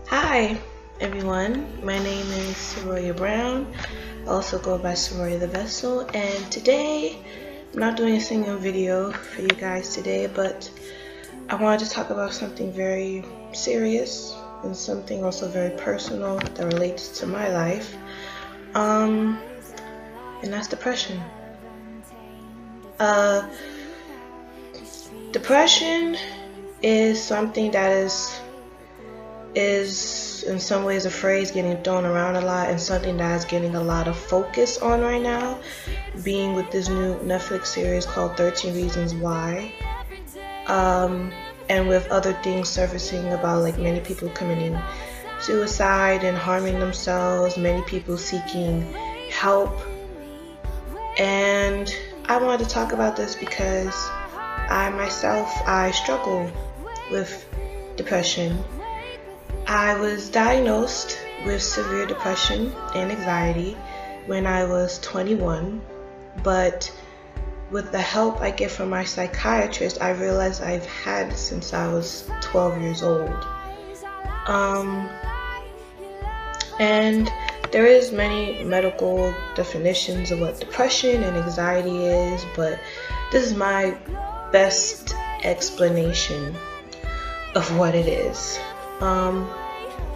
Hi everyone, my name is Sarah Brown. I also go by Sarah the Vessel, and today I'm not doing a single video for you guys today, but I wanted to talk about something very serious and something also very personal that relates to my life, and that's depression. Depression is something that is in some ways a phrase getting thrown around a lot, and something that is getting a lot of focus on right now, being with this new Netflix series called 13 Reasons Why, and with other things surfacing about like many people committing suicide and harming themselves, many people seeking help. And I wanted to talk about this because I struggle with depression. I was diagnosed with severe depression and anxiety when I was 21, but with the help I get from my psychiatrist, I realized I've had since I was 12 years old. And there is many medical definitions of what depression and anxiety is, but this is my best explanation of what it is.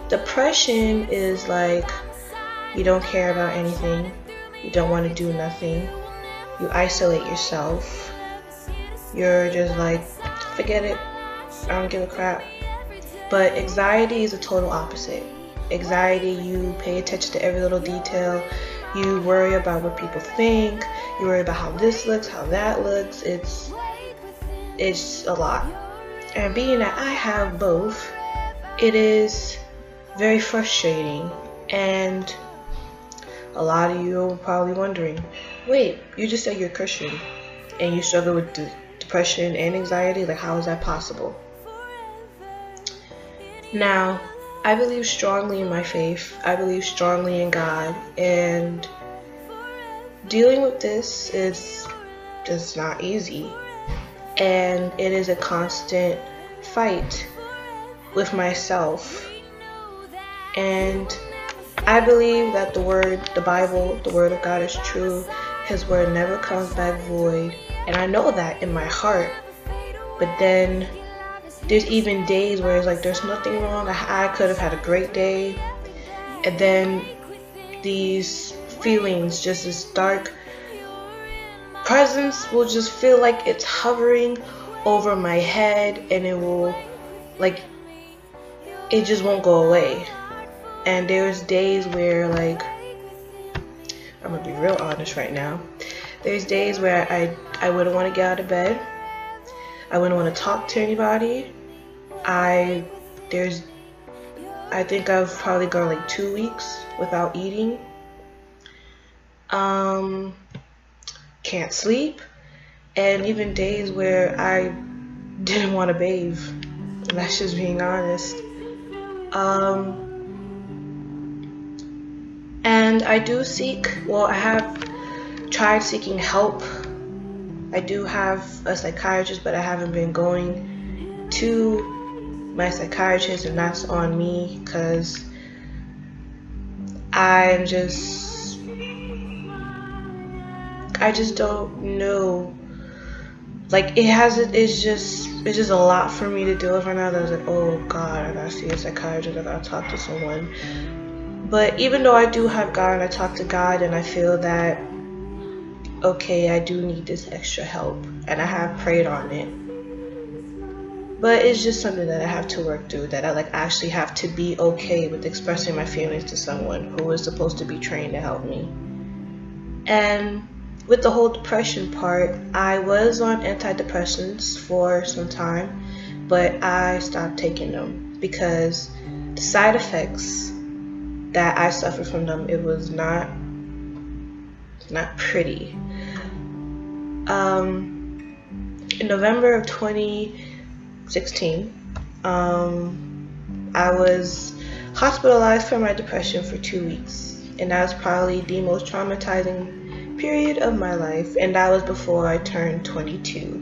Depression is like you don't care about anything, you don't want to do nothing, you isolate yourself, you're just like, forget it, I don't give a crap. But anxiety is a total opposite. Anxiety, you pay attention to every little detail, you worry about what people think, you worry about how this looks, how that looks. It's a lot. And being that I have both, it is very frustrating. And a lot of you are probably wondering, wait, you just said you're Christian and you struggle with depression and anxiety? Like, how is that possible? Now, I believe strongly in my faith. I believe strongly in God, and dealing with this is just not easy, and it is a constant fight with myself. And I believe that the Bible, the Word of God is true. His Word never comes back void, and I know that in my heart. But then there's even days where it's like there's nothing wrong. I could have had a great day, and then these feelings, just this dark presence, will just feel like it's hovering over my head, and it will, like, it just won't go away. And there's days where, like, I'm gonna be real honest right now, there's days where I wouldn't want to get out of bed, I wouldn't want to talk to anybody. I think I've probably gone like 2 weeks without eating. Can't sleep, and even days where I didn't want to bathe. And that's just being honest. And I have tried seeking help. I do have a psychiatrist, but I haven't been going to my psychiatrist, and that's on me because I just don't know. Like, it's just a lot for me to deal with right now. That I was like, oh God, I gotta see a psychiatrist, I gotta talk to someone. But even though I do have God and I talk to God, and I feel that, okay, I do need this extra help, and I have prayed on it, but it's just something that I have to work through, that I actually have to be okay with expressing my feelings to someone who is supposed to be trained to help me. And with the whole depression part, I was on antidepressants for some time, but I stopped taking them because the side effects that I suffered from them, it was not pretty. In November of 2016, I was hospitalized for my depression for 2 weeks, and that was probably the most traumatizing period of my life, and that was before I turned 22.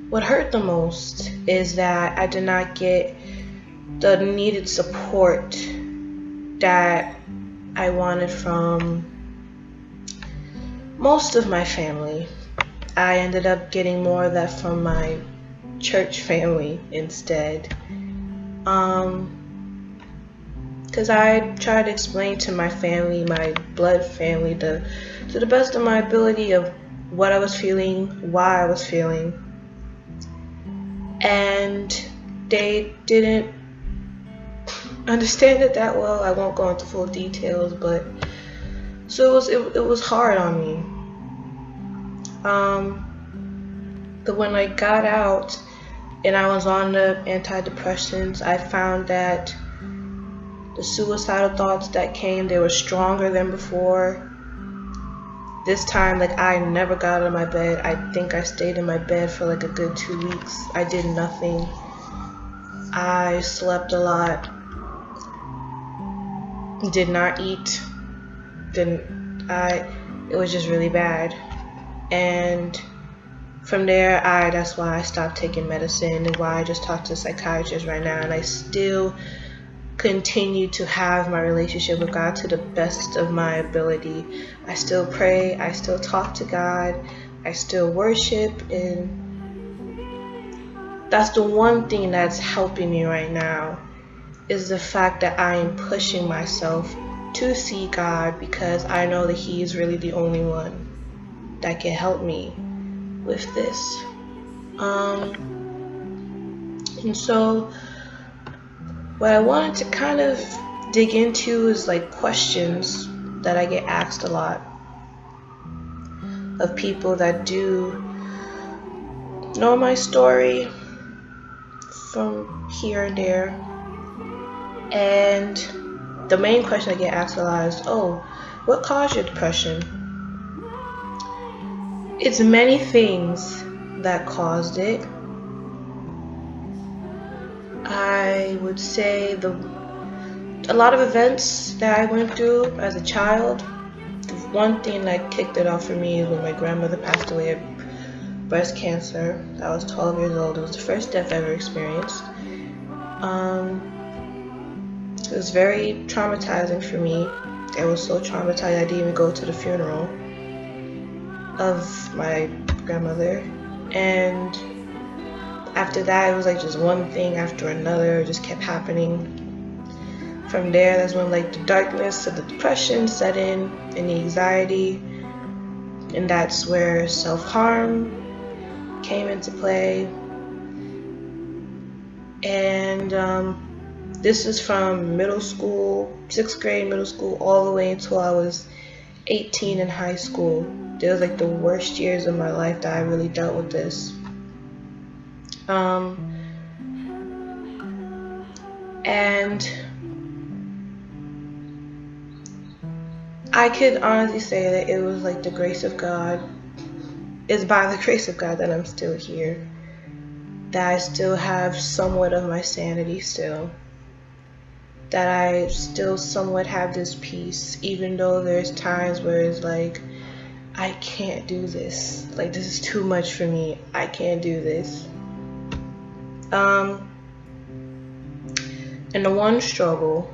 what hurt the most is that I did not get the needed support that I wanted from most of my family. I ended up getting more of that from my church family instead. Because I tried to explain to my family, my blood family, to the best of my ability of what I was feeling, why I was feeling. And they didn't understand it that well. I won't go into full details, but so it was hard on me. But when I got out and I was on the antidepressants, I found that the suicidal thoughts that came, they were stronger than before. This time, like, I never got out of my bed. I think I stayed in my bed for like a good 2 weeks. I did nothing. I slept a lot. Did not eat. It was just really bad. And from there, that's why I stopped taking medicine and why I just talk to a psychiatrist right now. And I still continue to have my relationship with God to the best of my ability. I still pray, I still talk to God, I still worship, and that's the one thing that's helping me right now, is the fact that I am pushing myself to see God, because I know that He is really the only one that can help me with this. And so what I wanted to kind of dig into is like questions that I get asked a lot of people that do know my story from here and there. And the main question I get asked a lot is, oh, what caused your depression? It's many things that caused it. I would say a lot of events that I went through as a child. The one thing that kicked it off for me is when my grandmother passed away of breast cancer. I was 12 years old. It was the first death I ever experienced. It was very traumatizing for me. I was so traumatized I didn't even go to the funeral of my grandmother. And after that, it was like just one thing after another, it just kept happening. From there, that's when like the darkness of the depression set in, and the anxiety, and that's where self-harm came into play. And this is from middle school, 6th grade, middle school, all the way until I was 18 in high school. They was like the worst years of my life that I really dealt with this. And I could honestly say that it was like the grace of God. It's by the grace of God that I'm still here, that I still have somewhat of my sanity still, that I still somewhat have this peace, even though there's times where it's like, I can't do this. Like, this is too much for me. I can't do this. And the one struggle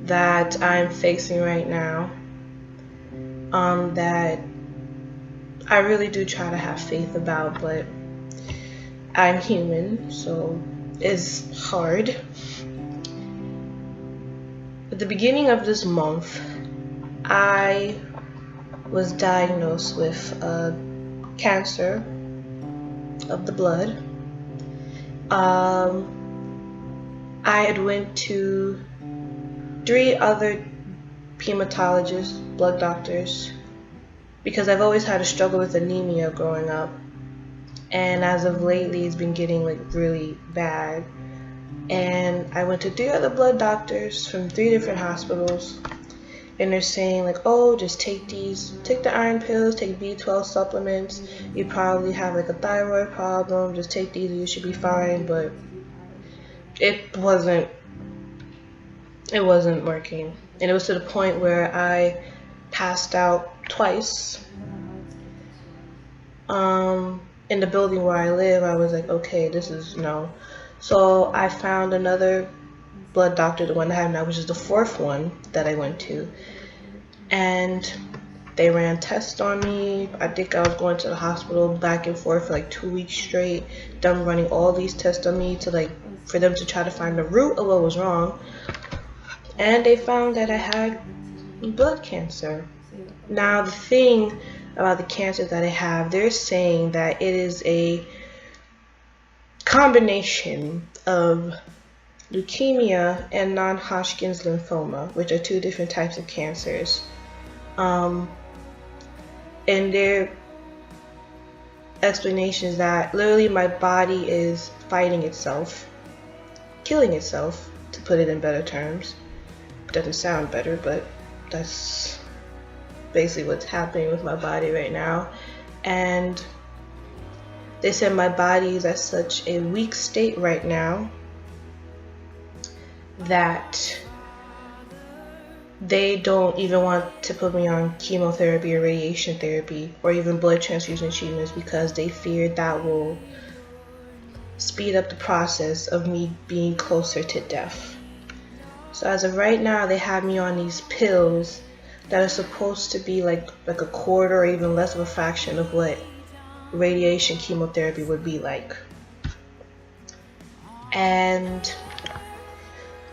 that I'm facing right now, that I really do try to have faith about, but I'm human, so it's hard. At the beginning of this month, I was diagnosed with cancer of the blood. I had went to 3 other hematologists, blood doctors, because I've always had a struggle with anemia growing up, and as of lately it's been getting like really bad. And I went to 3 other blood doctors from 3 different hospitals, and they're saying like, oh, just take the iron pills, take B12 supplements, you probably have like a thyroid problem, just take these and you should be fine. But it wasn't working, and it was to the point where I passed out twice. in the building where I live, I was like, okay, this is no. So I found another blood doctor, the one I have now, which is the fourth one that I went to. And they ran tests on me. I think I was going to the hospital back and forth for like 2 weeks straight, them running all these tests on me for them to try to find the root of what was wrong. And they found that I had blood cancer. Now, the thing about the cancer that I have, they're saying that it is a combination of leukemia and non-Hodgkin's lymphoma, which are two different types of cancers. And their explanation is that literally my body is fighting itself, killing itself, to put it in better terms. Doesn't sound better, but that's basically what's happening with my body right now. And they said my body is at such a weak state right now that they don't even want to put me on chemotherapy or radiation therapy or even blood transfusion treatments, because they fear that will speed up the process of me being closer to death. So as of right now, they have me on these pills that are supposed to be like a quarter or even less of a fraction of what radiation chemotherapy would be like. And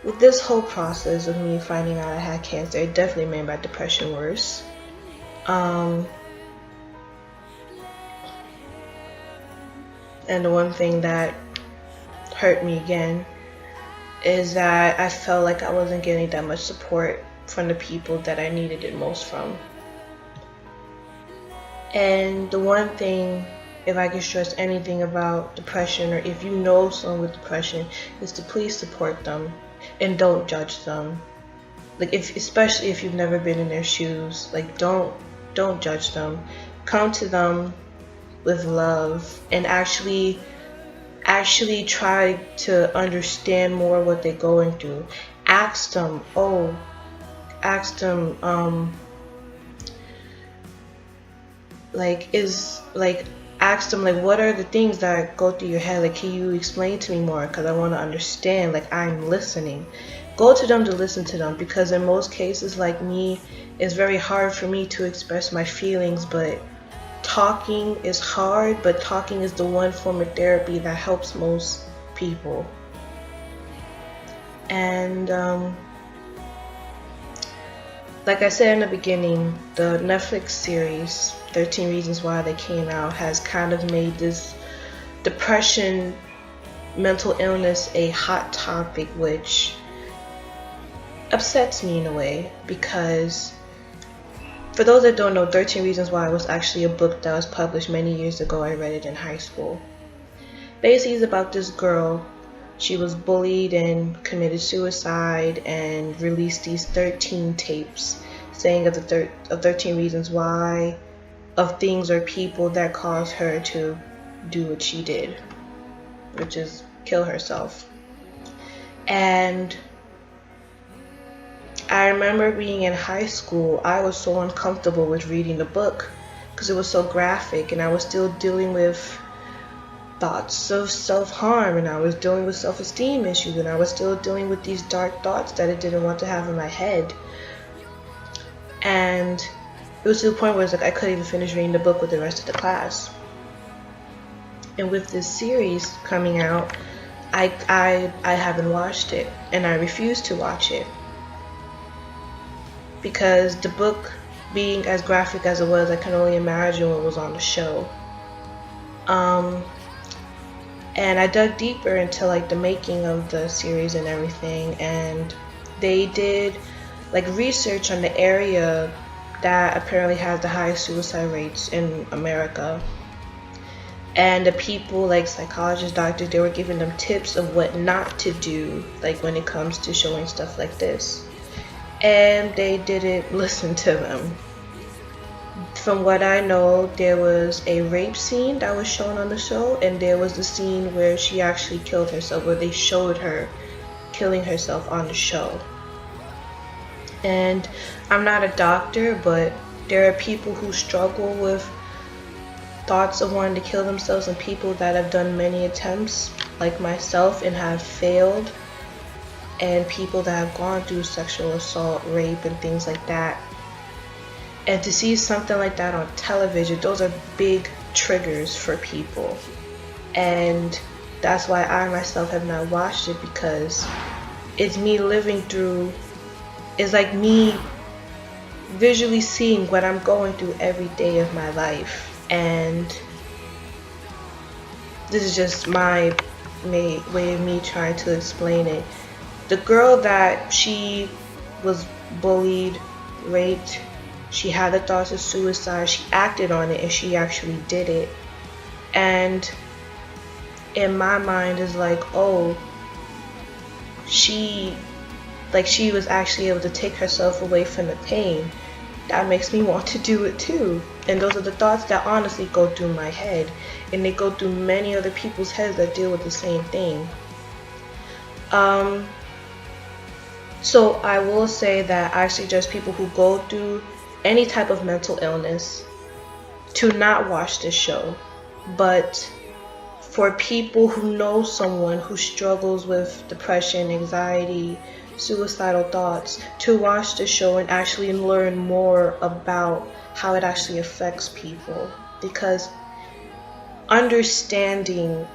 with this whole process of me finding out I had cancer, it definitely made my depression worse. And the one thing that hurt me again is that I felt like I wasn't getting that much support from the people that I needed it most from. And the one thing, if I can stress anything about depression, or if you know someone with depression, is to please support them and don't judge them. Like, especially if you've never been in their shoes, like don't judge them. Come to them with love and actually try to understand more what they're going through. Ask them, ask them, like, what are the things that go through your head? Like, can you explain to me more? Because I want to understand. Like, I'm listening. Go to them to listen to them, because in most cases, like me, it's very hard for me to express my feelings, but talking is hard, but talking is the one form of therapy that helps most people. And like I said in the beginning, the Netflix series 13 Reasons Why that came out has kind of made this depression, mental illness a hot topic, which upsets me in a way, because for those that don't know, 13 Reasons Why was actually a book that was published many years ago. I read it in high school. Basically, it's about this girl. She was bullied and committed suicide and released these 13 tapes saying of 13 reasons why, of things or people that caused her to do what she did, which is kill herself. And I remember being in high school, I was so uncomfortable with reading the book because it was so graphic, and I was still dealing with thoughts of self-harm, and I was dealing with self-esteem issues, and I was still dealing with these dark thoughts that I didn't want to have in my head. And it was to the point where it's like I couldn't even finish reading the book with the rest of the class. And with this series coming out, I haven't watched it, and I refuse to watch it, because the book being as graphic as it was, I can only imagine what was on the show. And I dug deeper into like the making of the series and everything, and they did like research on the area that apparently has the highest suicide rates in America. And the people, like psychologists, doctors, they were giving them tips of what not to do, like when it comes to showing stuff like this. And they didn't listen to them. From what I know, there was a rape scene that was shown on the show, and there was the scene where she actually killed herself, where they showed her killing herself on the show. And I'm not a doctor, but there are people who struggle with thoughts of wanting to kill themselves and people that have done many attempts like myself and have failed, and people that have gone through sexual assault, rape, and things like that. And to see something like that on television, those are big triggers for people. And that's why I myself have not watched it, because it's me living through, it's like me visually seeing what I'm going through every day of my life. And this is just my way of me trying to explain it. The girl that she was bullied, raped, she had the thoughts of suicide, she acted on it, and she actually did it. And in my mind is like, oh, she was actually able to take herself away from the pain. That makes me want to do it too. And those are the thoughts that honestly go through my head, and they go through many other people's heads that deal with the same thing. So I will say that I suggest people who go through any type of mental illness to not watch this show. But for people who know someone who struggles with depression, anxiety, suicidal thoughts, to watch the show and actually learn more about how it actually affects people. Because understanding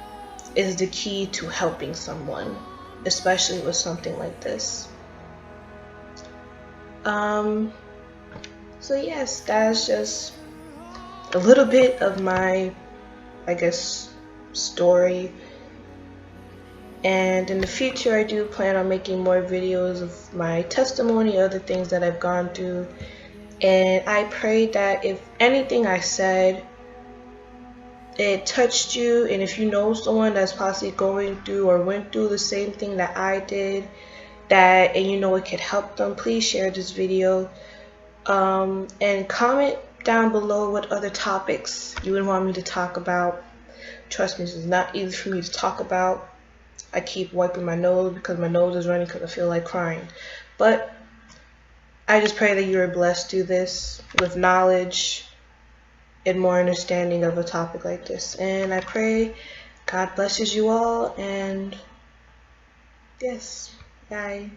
is the key to helping someone, especially with something like this. So yes, that's just a little bit of my, I guess, story. And in the future, I do plan on making more videos of my testimony, other things that I've gone through. And I pray that if anything I said, it touched you, and if you know someone that's possibly going through or went through the same thing that I did, and you know it could help them, please share this video. And comment down below what other topics you would want me to talk about. Trust me, this is not easy for me to talk about. I keep wiping my nose because my nose is running because I feel like crying. But I just pray that you are blessed through this with knowledge and more understanding of a topic like this. And I pray God blesses you all, and yes, bye.